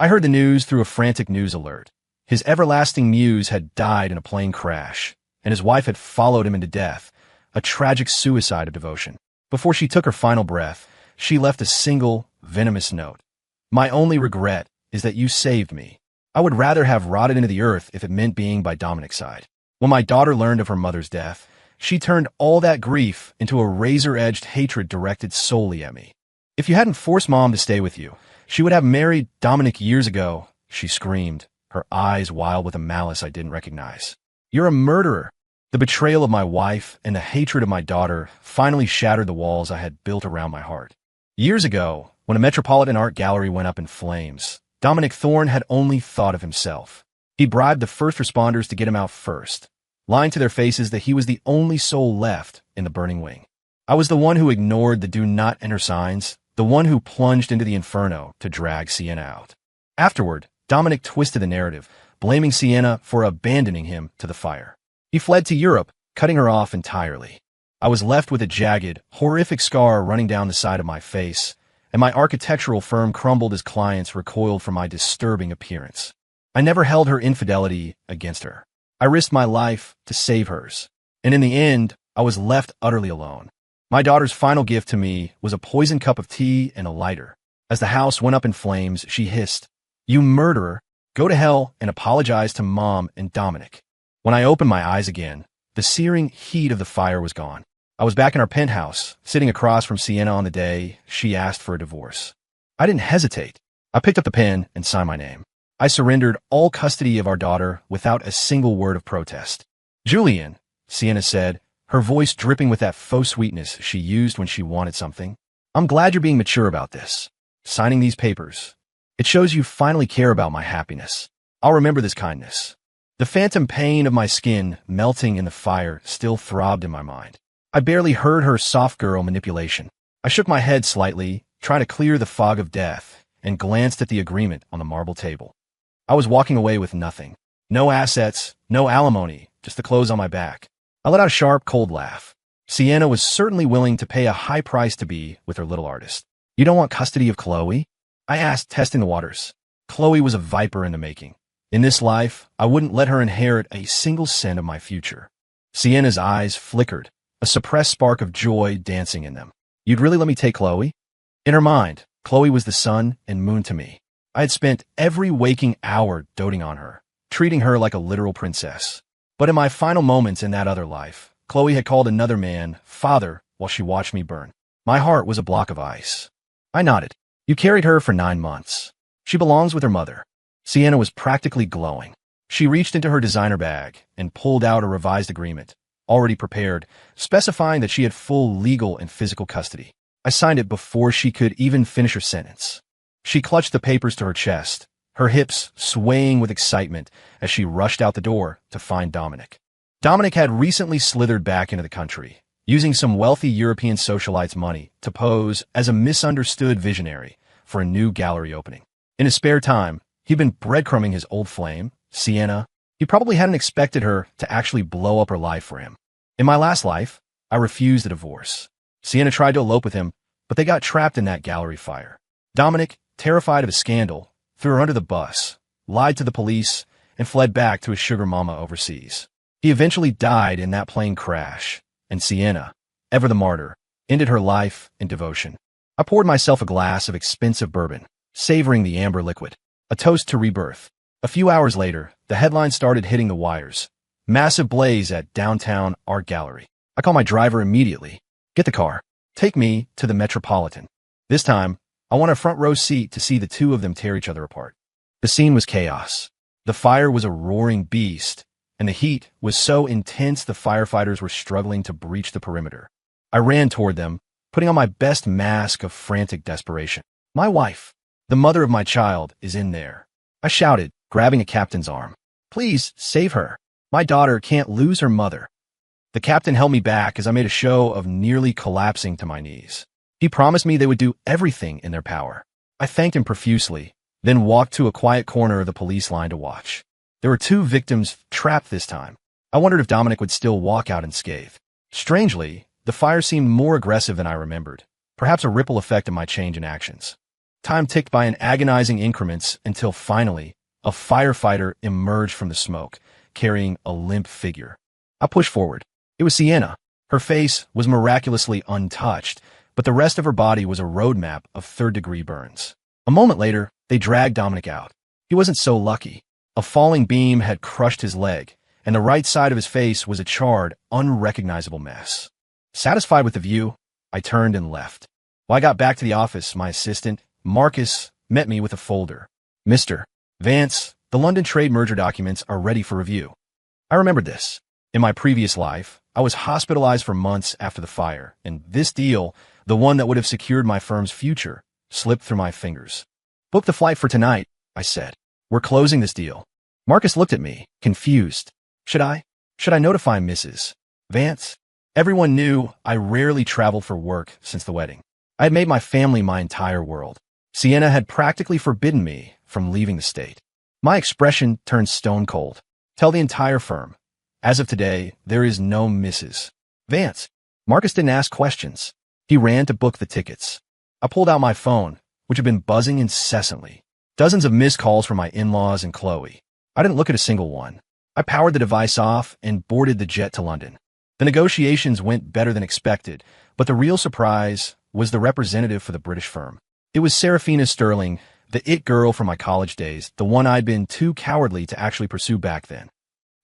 I heard the news through a frantic news alert. His everlasting muse had died in a plane crash, and his wife had followed him into death, a tragic suicide of devotion. Before she took her final breath, she left a single, venomous note. My only regret is that you saved me. I would rather have rotted into the earth if it meant being by Dominic's side. When my daughter learned of her mother's death, she turned all that grief into a razor-edged hatred directed solely at me. If you hadn't forced Mom to stay with you, she would have married Dominic years ago, she screamed, her eyes wild with a malice I didn't recognize. You're a murderer. The betrayal of my wife and the hatred of my daughter finally shattered the walls I had built around my heart. Years ago, when a Metropolitan Art Gallery went up in flames, Dominic Thorne had only thought of himself. He bribed the first responders to get him out first, lying to their faces that he was the only soul left in the burning wing. I was the one who ignored the do not enter signs, the one who plunged into the inferno to drag Sienna out. Afterward, Dominic twisted the narrative, blaming Sienna for abandoning him to the fire. He fled to Europe, cutting her off entirely. I was left with a jagged, horrific scar running down the side of my face, and my architectural firm crumbled as clients recoiled from my disturbing appearance. I never held her infidelity against her. I risked my life to save hers, and in the end, I was left utterly alone. My daughter's final gift to me was a poisoned cup of tea and a lighter. As the house went up in flames, she hissed, "You murderer, go to hell and apologize to Mom and Dominic." When I opened my eyes again, the searing heat of the fire was gone. I was back in our penthouse, sitting across from Sienna on the day she asked for a divorce. I didn't hesitate. I picked up the pen and signed my name. I surrendered all custody of our daughter without a single word of protest. "Julian," Sienna said, her voice dripping with that faux sweetness she used when she wanted something, "I'm glad you're being mature about this. Signing these papers. It shows you finally care about my happiness. I'll remember this kindness." The phantom pain of my skin melting in the fire still throbbed in my mind. I barely heard her soft girl manipulation. I shook my head slightly, trying to clear the fog of death, and glanced at the agreement on the marble table. I was walking away with nothing. No assets, no alimony, just the clothes on my back. I let out a sharp, cold laugh. Sienna was certainly willing to pay a high price to be with her little artist. "You don't want custody of Chloe?" I asked, testing the waters. Chloe was a viper in the making. In this life, I wouldn't let her inherit a single cent of my future. Sienna's eyes flickered, a suppressed spark of joy dancing in them. "You'd really let me take Chloe?" In her mind, Chloe was the sun and moon to me. I had spent every waking hour doting on her, treating her like a literal princess. But in my final moments in that other life, Chloe had called another man father while she watched me burn. My heart was a block of ice. I nodded. "You carried her for 9 months. She belongs with her mother." Sienna was practically glowing. She reached into her designer bag and pulled out a revised agreement, already prepared, specifying that she had full legal and physical custody. I signed it before she could even finish her sentence. She clutched the papers to her chest, her hips swaying with excitement as she rushed out the door to find Dominic. Dominic had recently slithered back into the country, using some wealthy European socialite's money to pose as a misunderstood visionary for a new gallery opening. In his spare time, he'd been breadcrumbing his old flame, Sienna. He probably hadn't expected her to actually blow up her life for him. In my last life, I refused a divorce. Sienna tried to elope with him, but they got trapped in that gallery fire. Dominic, terrified of a scandal, threw her under the bus, lied to the police, and fled back to his sugar mama overseas. He eventually died in that plane crash, and Sienna, ever the martyr, ended her life in devotion. I poured myself a glass of expensive bourbon, savoring the amber liquid. A toast to rebirth. A few hours later, the headline started hitting the wires. "Massive blaze at downtown art gallery." I call my driver immediately. "Get the car. Take me to the Metropolitan." This time, I want a front row seat to see the two of them tear each other apart. The scene was chaos. The fire was a roaring beast, and the heat was so intense the firefighters were struggling to breach the perimeter. I ran toward them, putting on my best mask of frantic desperation. "My wife, the mother of my child, is in there," I shouted, grabbing a captain's arm. "Please, save her. My daughter can't lose her mother." The captain held me back as I made a show of nearly collapsing to my knees. He promised me they would do everything in their power. I thanked him profusely, then walked to a quiet corner of the police line to watch. There were 2 victims trapped this time. I wondered if Dominic would still walk out unscathed. Strangely, the fire seemed more aggressive than I remembered, perhaps a ripple effect of my change in actions. Time ticked by in agonizing increments until finally, a firefighter emerged from the smoke, carrying a limp figure. I pushed forward. It was Sienna. Her face was miraculously untouched, but the rest of her body was a roadmap of third-degree burns. A moment later, they dragged Dominic out. He wasn't so lucky. A falling beam had crushed his leg, and the right side of his face was a charred, unrecognizable mess. Satisfied with the view, I turned and left. When I got back to the office, my assistant, Marcus, met me with a folder. Mr. Vance, the London trade merger documents are ready for review. I remembered this. In my previous life, I was hospitalized for months after the fire, and this deal, the one that would have secured my firm's future, slipped through my fingers. Book the flight for tonight, I said. We're closing this deal. Marcus looked at me, confused. Should I notify Mrs. Vance? Everyone knew I rarely traveled for work since the wedding. I had made my family my entire world. Sienna had practically forbidden me from leaving the state. My expression turned stone cold. Tell the entire firm. As of today, there is no Mrs. Vance. Marcus didn't ask questions. He ran to book the tickets. I pulled out my phone, which had been buzzing incessantly. Dozens of missed calls from my in-laws and Chloe. I didn't look at a single one. I powered the device off and boarded the jet to London. The negotiations went better than expected, but the real surprise was the representative for the British firm. It was Serafina Sterling, the it girl from my college days, the one I'd been too cowardly to actually pursue back then.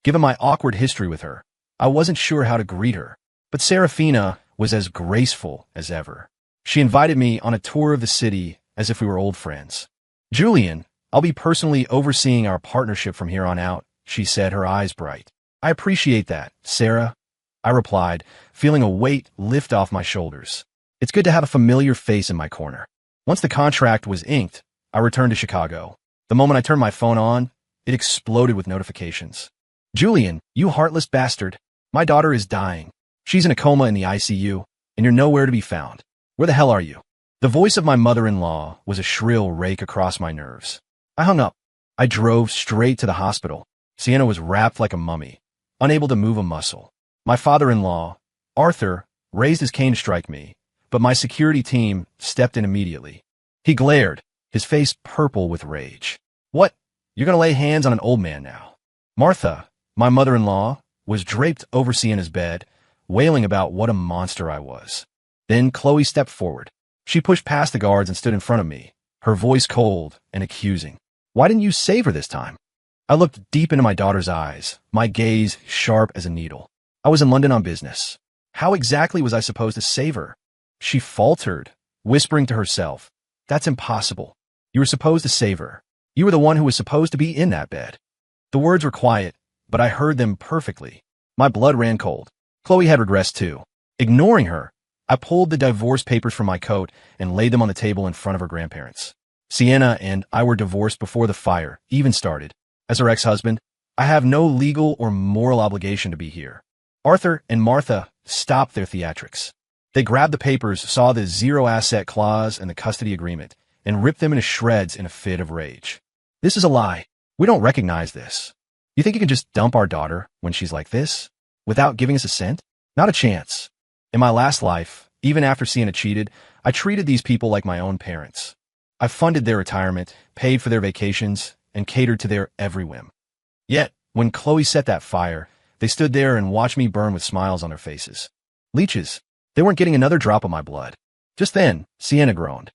Given my awkward history with her, I wasn't sure how to greet her, but Serafina was as graceful as ever. She invited me on a tour of the city as if we were old friends. Julian, I'll be personally overseeing our partnership from here on out, she said, her eyes bright. I appreciate that, Sarah, I replied, feeling a weight lift off my shoulders. It's good to have a familiar face in my corner. Once the contract was inked, I returned to Chicago. The moment I turned my phone on, it exploded with notifications. Julian, you heartless bastard. My daughter is dying. She's in a coma in the ICU, and you're nowhere to be found. Where the hell are you? The voice of my mother-in-law was a shrill rake across my nerves. I hung up. I drove straight to the hospital. Sienna was wrapped like a mummy, unable to move a muscle. My father-in-law, Arthur, raised his cane to strike me, but my security team stepped in immediately. He glared, his face purple with rage. What? You're gonna lay hands on an old man now? Martha, my mother-in-law, was draped over Sienna's bed, wailing about what a monster I was. Then Chloe stepped forward. She pushed past the guards and stood in front of me, her voice cold and accusing. Why didn't you save her this time? I looked deep into my daughter's eyes, my gaze sharp as a needle. I was in London on business. How exactly was I supposed to save her? She faltered, whispering to herself, That's impossible. You were supposed to save her. You were the one who was supposed to be in that bed. The words were quiet, but I heard them perfectly. My blood ran cold. Chloe had regressed too. Ignoring her, I pulled the divorce papers from my coat and laid them on the table in front of her grandparents. Sienna and I were divorced before the fire even started. As her ex-husband, I have no legal or moral obligation to be here. Arthur and Martha stopped their theatrics. They grabbed the papers, saw the zero-asset clause and the custody agreement, and ripped them into shreds in a fit of rage. This is a lie. We don't recognize this. You think you can just dump our daughter when she's like this, without giving us a cent? Not a chance. In my last life, even after Sienna cheated, I treated these people like my own parents. I funded their retirement, paid for their vacations, and catered to their every whim. Yet, when Chloe set that fire, they stood there and watched me burn with smiles on their faces. Leeches. They weren't getting another drop of my blood. Just then, Sienna groaned.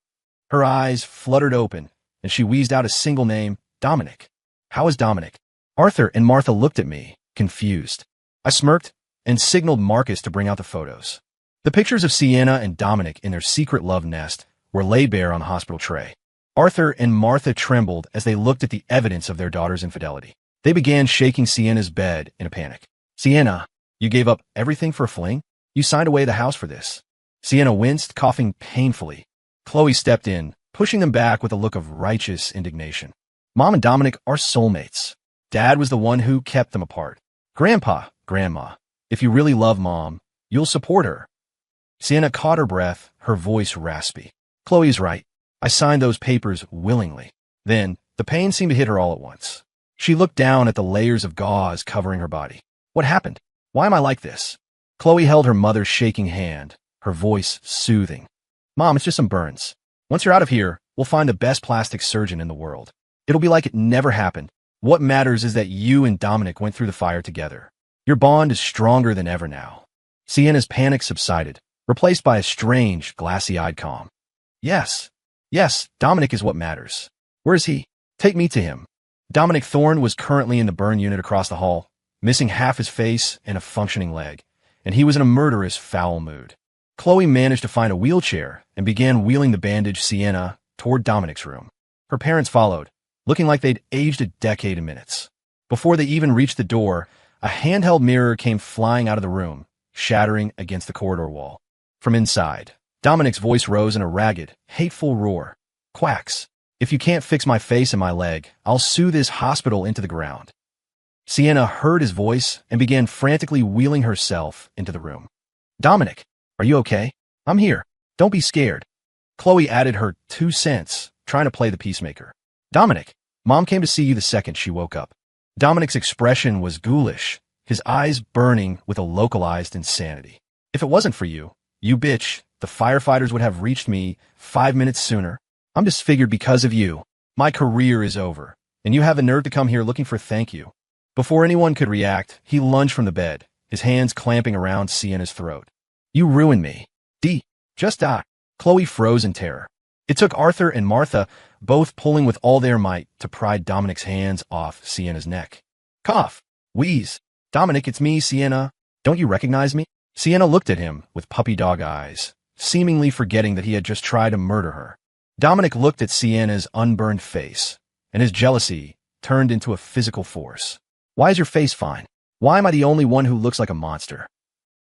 Her eyes fluttered open, and she wheezed out a single name, Dominic. How is Dominic? Arthur and Martha looked at me, confused. I smirked and signaled Marcus to bring out the photos. The pictures of Sienna and Dominic in their secret love nest were laid bare on the hospital tray. Arthur and Martha trembled as they looked at the evidence of their daughter's infidelity. They began shaking Sienna's bed in a panic. Sienna, you gave up everything for a fling? You signed away the house for this. Sienna winced, coughing painfully. Chloe stepped in, pushing them back with a look of righteous indignation. Mom and Dominic are soulmates. Dad was the one who kept them apart. Grandpa, Grandma, if you really love Mom, you'll support her. Sienna caught her breath, her voice raspy. Chloe's right. I signed those papers willingly. Then, the pain seemed to hit her all at once. She looked down at the layers of gauze covering her body. What happened? Why am I like this? Chloe held her mother's shaking hand, her voice soothing. Mom, it's just some burns. Once you're out of here, We'll find the best plastic surgeon in the world. It'll be like it never happened. What matters is that you and Dominic went through the fire together. Your bond is stronger than ever now." Sienna's panic subsided, replaced by a strange, glassy-eyed calm. Yes, Dominic is what matters. Where is he? Take me to him." Dominic Thorne was currently in the burn unit across the hall, missing half his face and a functioning leg, and he was in a murderous, foul mood. Chloe managed to find a wheelchair and began wheeling the bandaged Sienna toward Dominic's room. Her parents followed, looking like they'd aged a decade in minutes. Before they even reached the door, a handheld mirror came flying out of the room, shattering against the corridor wall. From inside, Dominic's voice rose in a ragged, hateful roar. "Quacks. If you can't fix my face and my leg, I'll sue this hospital into the ground." Sienna heard his voice and began frantically wheeling herself into the room. "Dominic, are you okay? I'm here. Don't be scared." Chloe added her 2 cents, trying to play the peacemaker. "Dominic, Mom came to see you the second she woke up." Dominic's expression was ghoulish, his eyes burning with a localized insanity. "If it wasn't for you, you bitch, the firefighters would have reached me 5 minutes sooner. I'm disfigured because of you. My career is over, and you have the nerve to come here looking for thank you." Before anyone could react, he lunged from the bed, his hands clamping around Sienna's throat. "You ruined me. Just die." Chloe froze in terror. It took Arthur and Martha both pulling with all their might to pry Dominic's hands off Sienna's neck. "Cough. Wheeze. Dominic, it's me, Sienna. Don't you recognize me?" Sienna looked at him with puppy dog eyes, seemingly forgetting that he had just tried to murder her. Dominic looked at Sienna's unburned face, and his jealousy turned into a physical force. "Why is your face fine? Why am I the only one who looks like a monster?"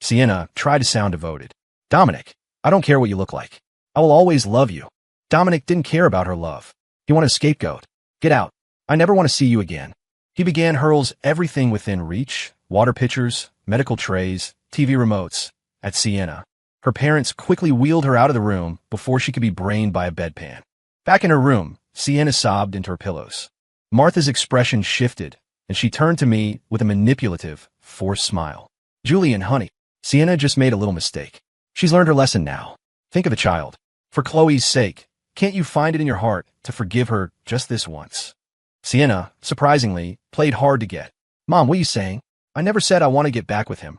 Sienna tried to sound devoted. "Dominic, I don't care what you look like. I will always love you." Dominic didn't care about her love. He wanted a scapegoat. "Get out. I never want to see you again." He began hurls everything within reach, water pitchers, medical trays, TV remotes, at Sienna. Her parents quickly wheeled her out of the room before she could be brained by a bedpan. Back in her room, Sienna sobbed into her pillows. Martha's expression shifted, and she turned to me with a manipulative, forced smile. "Julian, honey, Sienna just made a little mistake. She's learned her lesson now. Think of the child. For Chloe's sake, can't you find it in your heart to forgive her just this once?" Sienna, surprisingly, played hard to get. "Mom, what are you saying? I never said I want to get back with him."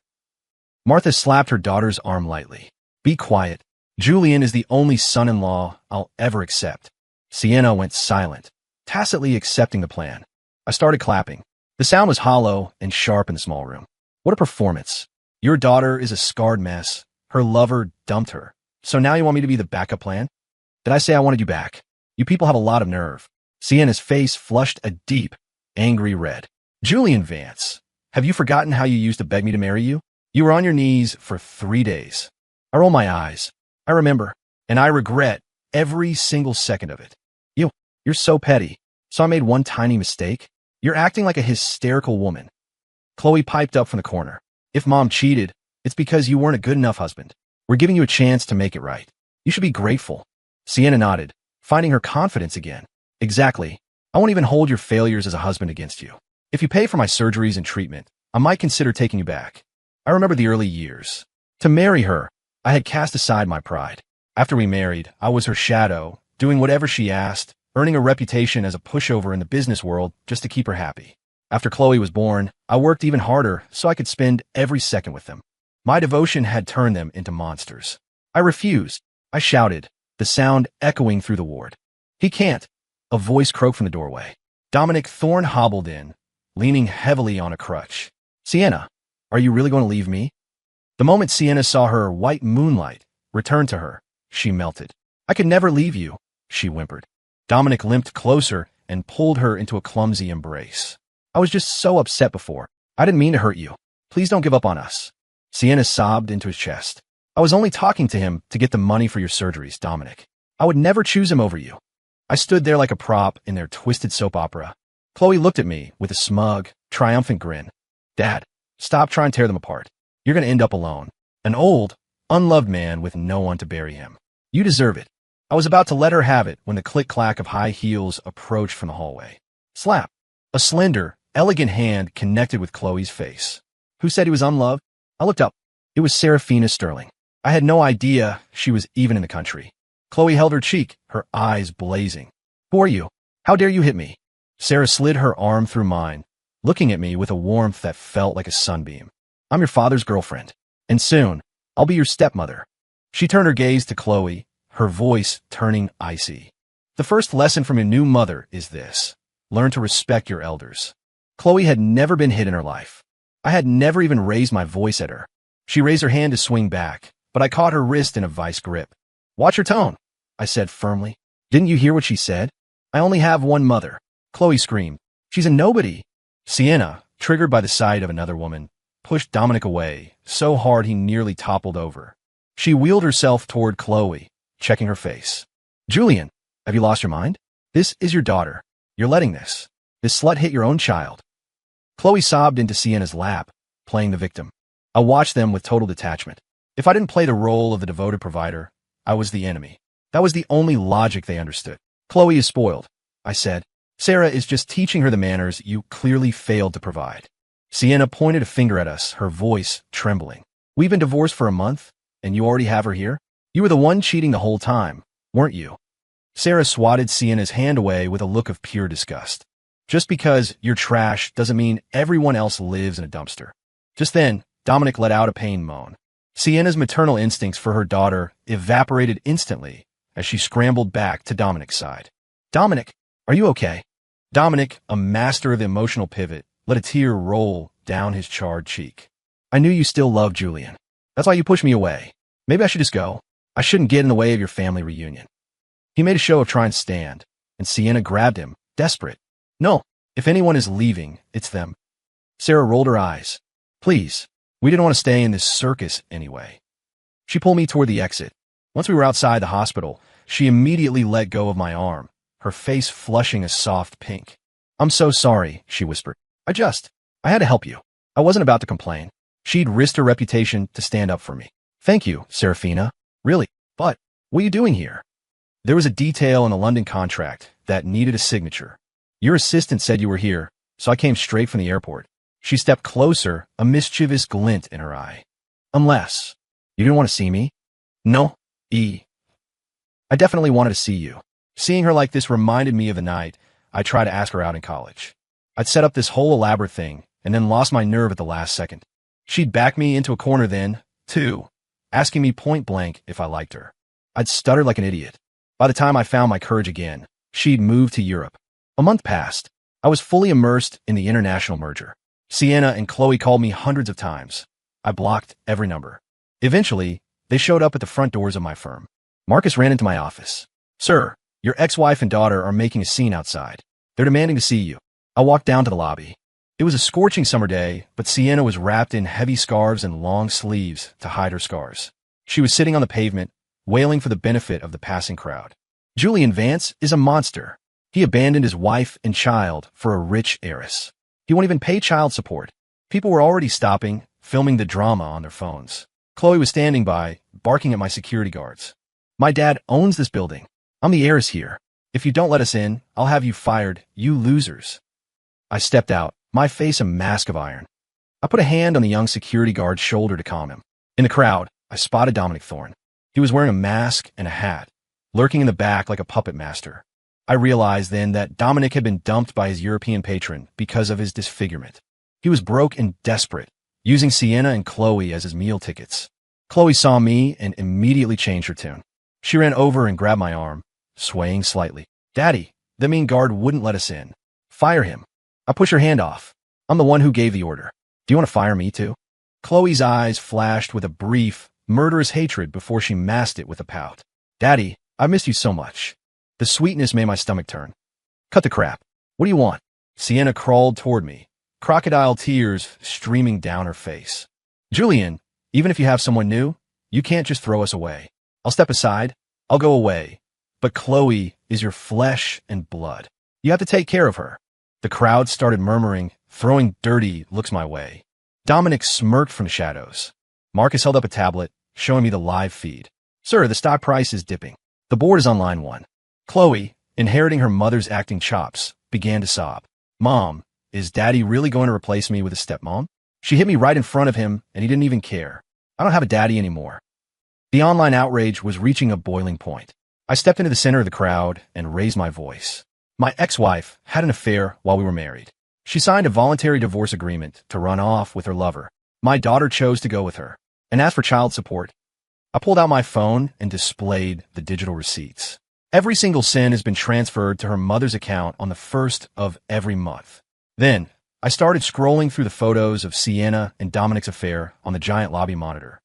Martha slapped her daughter's arm lightly. "Be quiet. Julian is the only son-in-law I'll ever accept." Sienna went silent, tacitly accepting the plan. I started clapping. The sound was hollow and sharp in the small room. "What a performance. Your daughter is a scarred mess. Her lover dumped her. So now you want me to be the backup plan? Did I say I wanted you back? You people have a lot of nerve." Sienna's face flushed a deep, angry red. "Julian Vance, have you forgotten how you used to beg me to marry you? You were on your knees for 3 days. I roll my eyes. I remember, and I regret every single second of it. You're so petty. So I made one tiny mistake? You're acting like a hysterical woman." Chloe piped up from the corner. "If Mom cheated, it's because you weren't a good enough husband. We're giving you a chance to make it right. You should be grateful." Sienna nodded, finding her confidence again. "Exactly. I won't even hold your failures as a husband against you. If you pay for my surgeries and treatment, I might consider taking you back." I remember the early years. To marry her, I had cast aside my pride. After we married, I was her shadow, doing whatever she asked, earning a reputation as a pushover in the business world just to keep her happy. After Chloe was born, I worked even harder so I could spend every second with them. My devotion had turned them into monsters. I refused. I shouted, the sound echoing through the ward. "He can't." A voice croaked from the doorway. Dominic Thorne hobbled in, leaning heavily on a crutch. "Sienna, are you really going to leave me?" The moment Sienna saw her white moonlight return to her, she melted. "I could never leave you," she whimpered. Dominic limped closer and pulled her into a clumsy embrace. "I was just so upset before. I didn't mean to hurt you. Please don't give up on us." Sienna sobbed into his chest. "I was only talking to him to get the money for your surgeries, Dominic. I would never choose him over you." I stood there like a prop in their twisted soap opera. Chloe looked at me with a smug, triumphant grin. "Dad, stop trying to tear them apart. You're going to end up alone. An old, unloved man with no one to bury him. You deserve it." I was about to let her have it when the click-clack of high heels approached from the hallway. Slap. A slender, elegant hand connected with Chloe's face. Who said he was unloved? I looked up. It was Serafina Sterling. I had no idea she was even in the country. Chloe held her cheek, her eyes blazing. Who are you? How dare you hit me? Sarah slid her arm through mine, looking at me with a warmth that felt like a sunbeam. I'm your father's girlfriend, and soon, I'll be your stepmother. She turned her gaze to Chloe, her voice turning icy. The first lesson from your new mother is this: learn to respect your elders. Chloe had never been hit in her life. I had never even raised my voice at her. She raised her hand to swing back, but I caught her wrist in a vice grip. Watch your tone, I said firmly. Didn't you hear what she said? I only have one mother. Chloe screamed. She's a nobody. Sienna, triggered by the sight of another woman, pushed Dominic away so hard he nearly toppled over. She wheeled herself toward Chloe, checking her face. Julian, have you lost your mind? This is your daughter. You're letting this slut hit your own child. Chloe sobbed into Sienna's lap, playing the victim. I watched them with total detachment. If I didn't play the role of the devoted provider, I was the enemy. That was the only logic they understood. Chloe is spoiled, I said. Sarah is just teaching her the manners you clearly failed to provide. Sienna pointed a finger at us, her voice trembling. We've been divorced for a month, and you already have her here? You were the one cheating the whole time, weren't you? Sarah swatted Sienna's hand away with a look of pure disgust. Just because you're trash doesn't mean everyone else lives in a dumpster. Just then, Dominic let out a pain moan. Sienna's maternal instincts for her daughter evaporated instantly as she scrambled back to Dominic's side. Dominic, are you okay? Dominic, a master of the emotional pivot, let a tear roll down his charred cheek. I knew you still loved Julian. That's why you pushed me away. Maybe I should just go. I shouldn't get in the way of your family reunion. He made a show of trying to stand, and Sienna grabbed him, desperate. No, if anyone is leaving, it's them. Sarah rolled her eyes. Please, we didn't want to stay in this circus anyway. She pulled me toward the exit. Once we were outside the hospital, she immediately let go of my arm, her face flushing a soft pink. I'm so sorry, she whispered. I had to help you. I wasn't about to complain. She'd risked her reputation to stand up for me. Thank you, Serafina. Really, but what are you doing here? There was a detail in a London contract that needed a signature. Your assistant said you were here, so I came straight from the airport. She stepped closer, a mischievous glint in her eye. Unless you didn't want to see me? No, I definitely wanted to see you. Seeing her like this reminded me of the night I tried to ask her out in college. I'd set up this whole elaborate thing and then lost my nerve at the last second. She'd back me into a corner then, too, asking me point blank if I liked her. I'd stuttered like an idiot. By the time I found my courage again, she'd moved to Europe. A month passed. I was fully immersed in the international merger. Sienna and Chloe called me hundreds of times. I blocked every number. Eventually, they showed up at the front doors of my firm. Marcus ran into my office. Sir, your ex-wife and daughter are making a scene outside. They're demanding to see you. I walked down to the lobby. It was a scorching summer day, but Sienna was wrapped in heavy scarves and long sleeves to hide her scars. She was sitting on the pavement, wailing for the benefit of the passing crowd. Julian Vance is a monster. He abandoned his wife and child for a rich heiress. He won't even pay child support. People were already stopping, filming the drama on their phones. Chloe was standing by, barking at my security guards. My dad owns this building. I'm the heiress here. If you don't let us in, I'll have you fired, you losers. I stepped out, my face a mask of iron. I put a hand on the young security guard's shoulder to calm him. In the crowd, I spotted Dominic Thorne. He was wearing a mask and a hat, lurking in the back like a puppet master. I realized then that Dominic had been dumped by his European patron because of his disfigurement. He was broke and desperate, using Sienna and Chloe as his meal tickets. Chloe saw me and immediately changed her tune. She ran over and grabbed my arm, swaying slightly. Daddy, the mean guard wouldn't let us in. Fire him. I pushed her hand off. I'm the one who gave the order. Do you want to fire me too? Chloe's eyes flashed with a brief, murderous hatred before she masked it with a pout. Daddy, I miss you so much. The sweetness made my stomach turn. Cut the crap. What do you want? Sienna crawled toward me, crocodile tears streaming down her face. Julian, even if you have someone new, you can't just throw us away. I'll step aside. I'll go away. But Chloe is your flesh and blood. You have to take care of her. The crowd started murmuring, throwing dirty looks my way. Dominic smirked from the shadows. Marcus held up a tablet, showing me the live feed. Sir, the stock price is dipping. The board is on line 1. Chloe, inheriting her mother's acting chops, began to sob. Mom, is Daddy really going to replace me with a stepmom? She hit me right in front of him, and he didn't even care. I don't have a daddy anymore. The online outrage was reaching a boiling point. I stepped into the center of the crowd and raised my voice. My ex-wife had an affair while we were married. She signed a voluntary divorce agreement to run off with her lover. My daughter chose to go with her. And as for child support, I pulled out my phone and displayed the digital receipts. Every single cent has been transferred to her mother's account on the first of every month. Then, I started scrolling through the photos of Sienna and Dominic's affair on the giant lobby monitor.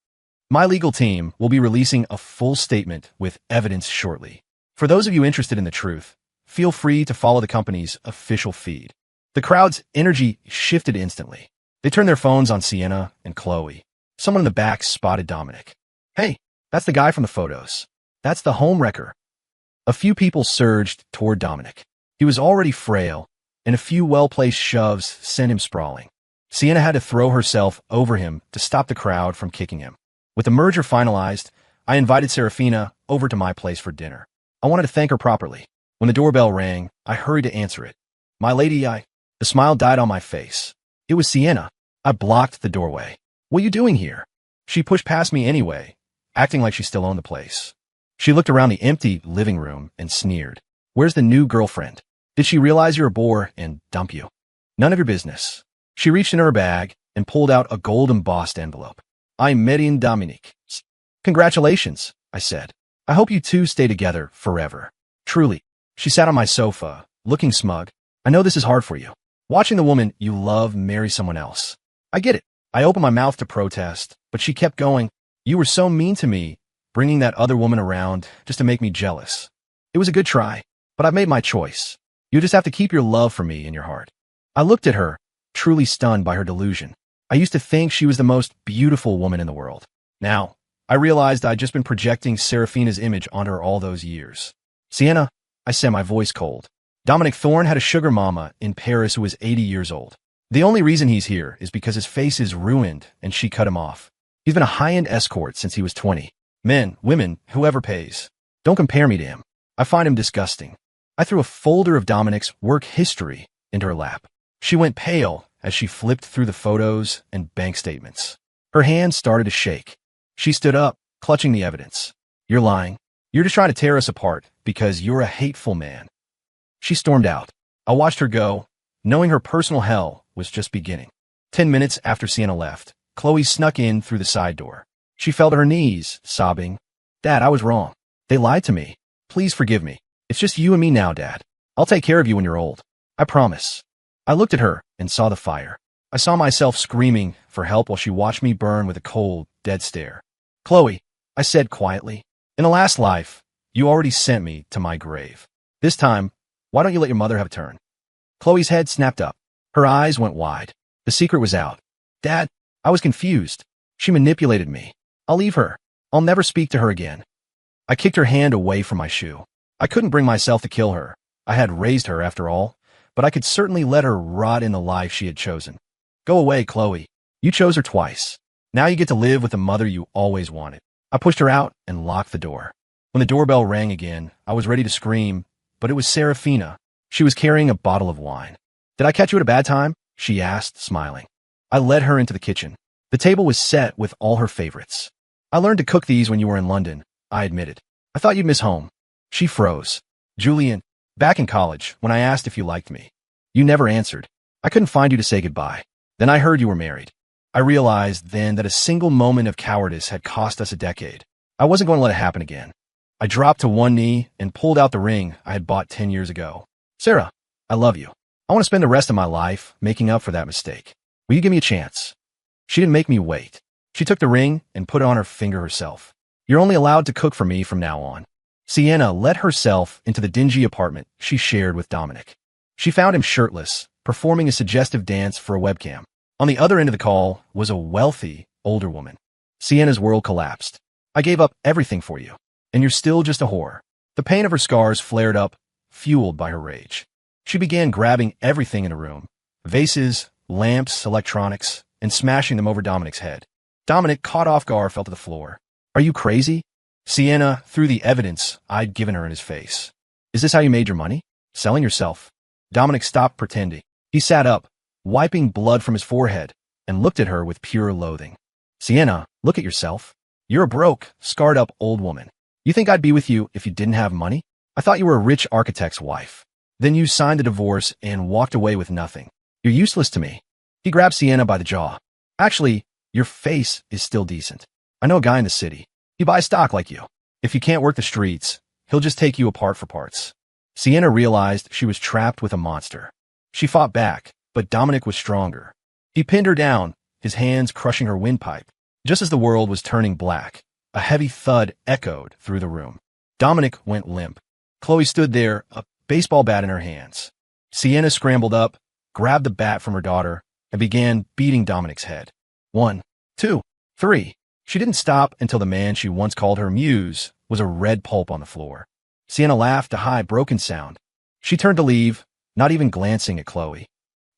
My legal team will be releasing a full statement with evidence shortly. For those of you interested in the truth, feel free to follow the company's official feed. The crowd's energy shifted instantly. They turned their phones on Sienna and Chloe. Someone in the back spotted Dominic. Hey, that's the guy from the photos. That's the homewrecker. A few people surged toward Dominic. He was already frail, and a few well-placed shoves sent him sprawling. Sienna had to throw herself over him to stop the crowd from kicking him. With the merger finalized, I invited Serafina over to my place for dinner. I wanted to thank her properly. When the doorbell rang, I hurried to answer it. My lady, The smile died on my face. It was Sienna. I blocked the doorway. What are you doing here? She pushed past me anyway, acting like she still owned the place. She looked around the empty living room and sneered. Where's the new girlfriend? Did she realize you're a bore and dump you? None of your business. She reached into her bag and pulled out a gold embossed envelope. I'm marrying Dominic. Congratulations, I said. I hope you two stay together forever. Truly. She sat on my sofa, looking smug. I know this is hard for you. Watching the woman you love marry someone else. I get it. I opened my mouth to protest, but she kept going. You were so mean to me, bringing that other woman around just to make me jealous. It was a good try, but I've made my choice. You just have to keep your love for me in your heart. I looked at her, truly stunned by her delusion. I used to think she was the most beautiful woman in the world. Now, I realized I'd just been projecting Serafina's image onto her all those years. Sienna, I said, my voice cold. Dominic Thorne had a sugar mama in Paris who was 80 years old. The only reason he's here is because his face is ruined and she cut him off. He's been a high-end escort since he was 20. Men, women, whoever pays. Don't compare me to him. I find him disgusting. I threw a folder of Dominic's work history into her lap. She went pale as she flipped through the photos and bank statements. Her hands started to shake. She stood up, clutching the evidence. You're lying. You're just trying to tear us apart because you're a hateful man. She stormed out. I watched her go, knowing her personal hell was just beginning. 10 minutes after Sienna left, Chloe snuck in through the side door. She fell to her knees, sobbing. Dad, I was wrong. They lied to me. Please forgive me. It's just you and me now, Dad. I'll take care of you when you're old. I promise. I looked at her and saw the fire. I saw myself screaming for help while she watched me burn with a cold, dead stare. Chloe, I said quietly, in the last life, you already sent me to my grave. This time, why don't you let your mother have a turn? Chloe's head snapped up. Her eyes went wide. The secret was out. Dad, I was confused. She manipulated me. I'll leave her. I'll never speak to her again. I kicked her hand away from my shoe. I couldn't bring myself to kill her. I had raised her after all, but I could certainly let her rot in the life she had chosen. Go away, Chloe. You chose her twice. Now you get to live with the mother you always wanted. I pushed her out and locked the door. When the doorbell rang again, I was ready to scream, but it was Serafina. She was carrying a bottle of wine. Did I catch you at a bad time? She asked, smiling. I led her into the kitchen. The table was set with all her favorites. I learned to cook these when you were in London, I admitted. I thought you'd miss home. She froze. Julian, back in college, when I asked if you liked me, you never answered. I couldn't find you to say goodbye. Then I heard you were married. I realized then that a single moment of cowardice had cost us a decade. I wasn't going to let it happen again. I dropped to one knee and pulled out the ring I had bought 10 years ago. Sarah, I love you. I want to spend the rest of my life making up for that mistake. Will you give me a chance? She didn't make me wait. She took the ring and put it on her finger herself. You're only allowed to cook for me from now on. Sienna let herself into the dingy apartment she shared with Dominic. She found him shirtless, performing a suggestive dance for a webcam. On the other end of the call was a wealthy, older woman. Sienna's world collapsed. I gave up everything for you, and you're still just a whore. The pain of her scars flared up, fueled by her rage. She began grabbing everything in the room, vases, lamps, electronics, and smashing them over Dominic's head. Dominic, caught off guard, fell to the floor. Are you crazy? Sienna threw the evidence I'd given her in his face. Is this how you made your money? Selling yourself? Dominic stopped pretending. He sat up, wiping blood from his forehead, and looked at her with pure loathing. Sienna, look at yourself. You're a broke, scarred-up old woman. You think I'd be with you if you didn't have money? I thought you were a rich architect's wife. Then you signed the divorce and walked away with nothing. You're useless to me. He grabbed Sienna by the jaw. Actually, your face is still decent. I know a guy in the city. He buys stock like you. If you can't work the streets, he'll just take you apart for parts. Sienna realized she was trapped with a monster. She fought back, but Dominic was stronger. He pinned her down, his hands crushing her windpipe. Just as the world was turning black, a heavy thud echoed through the room. Dominic went limp. Chloe stood there, a baseball bat in her hands. Sienna scrambled up, grabbed the bat from her daughter, and began beating Dominic's head. 1, 2, 3. She didn't stop until the man she once called her muse was a red pulp on the floor. Sienna laughed a high, broken sound. She turned to leave, not even glancing at Chloe.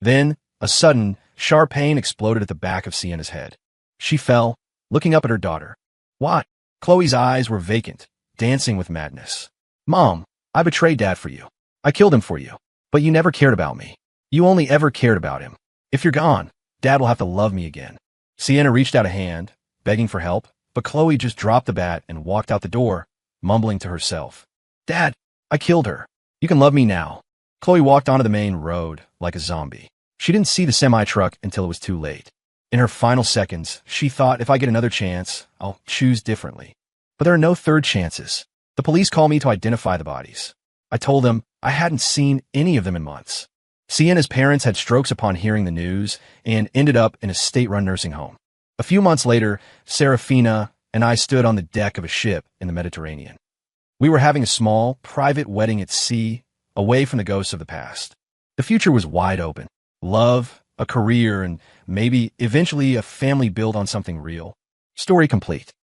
Then, a sudden, sharp pain exploded at the back of Sienna's head. She fell, looking up at her daughter. Why? Chloe's eyes were vacant, dancing with madness. Mom, I betrayed Dad for you. I killed him for you. But you never cared about me. You only ever cared about him. If you're gone, Dad will have to love me again. Sienna reached out a hand, begging for help, but Chloe just dropped the bat and walked out the door, mumbling to herself. Dad, I killed her. You can love me now. Chloe walked onto the main road like a zombie. She didn't see the semi-truck until it was too late. In her final seconds, she thought, if I get another chance, I'll choose differently. But there are no third chances. The police called me to identify the bodies. I told them I hadn't seen any of them in months. Sienna's parents had strokes upon hearing the news and ended up in a state-run nursing home. A few months later, Serafina and I stood on the deck of a ship in the Mediterranean. We were having a small, private wedding at sea, away from the ghosts of the past. The future was wide open. Love, a career, and maybe eventually a family built on something real. Story complete.